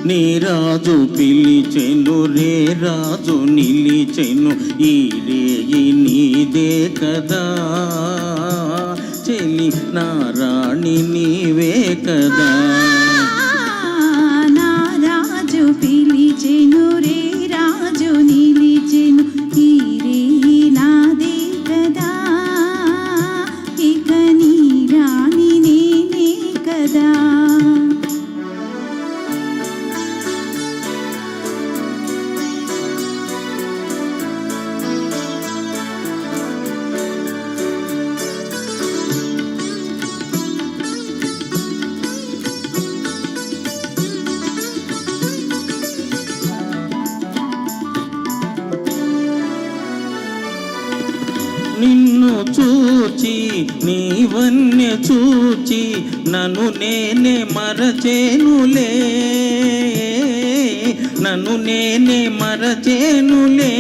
నీ రాజు పిలిచెను రే రాజు నిలిచెను ఈ రేయి నీదే కదా చెలి నా రాణి నీవే కదా. నా రాజు పిలిచెను రే రాజు నిలిచెను ఈ రేయి నాదే కదా ఇక నీ రాణి నేనే కదా. నిన్ను చూచి నీవన్య చూచి నన్ను నేనే మరచేనులే నన్ను నేనే మరచేనులే.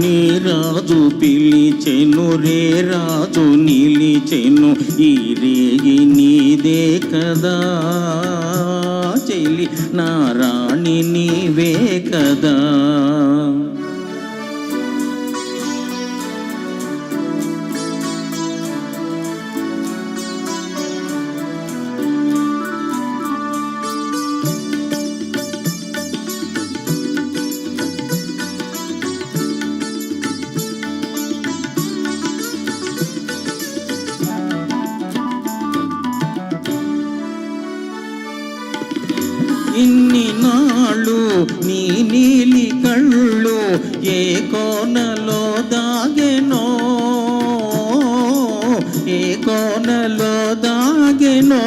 నీ రాజు పిలిచెను రే రాజు నిలిచెను ఈ రేయి నీదే కదా చెలి నా రాణి నీవే కదా. ఇన్ని నాళ్ళు నీ నీలి కళ్ళు ఏ కోనలో దాగెనో ఏ కోనలో దాగెనో.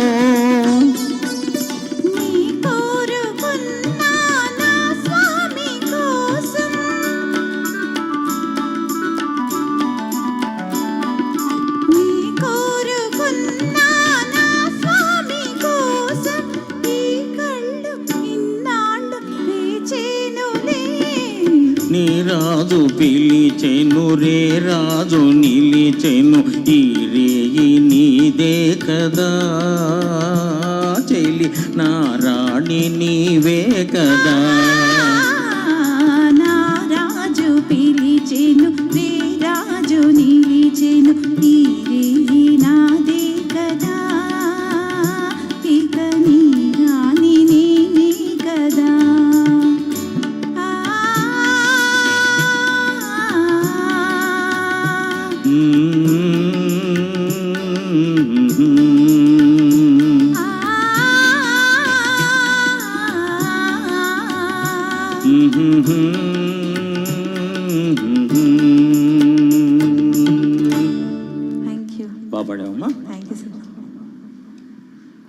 నీ రాజు పిలిచెను రే రాజు నిలిచెను ఈ రేయి నీదే కదా చెలి నా రాణి నీవే కదా. నా రాజు పిలిచెను రే రాజు నిలిచెను ఈ రేయి నాదే కదా ఇక నీ రాణి నేనే కదా. బాగా పాడావమ్మా. Thank you sir.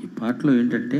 ఈ పాటలో ఏంటంటే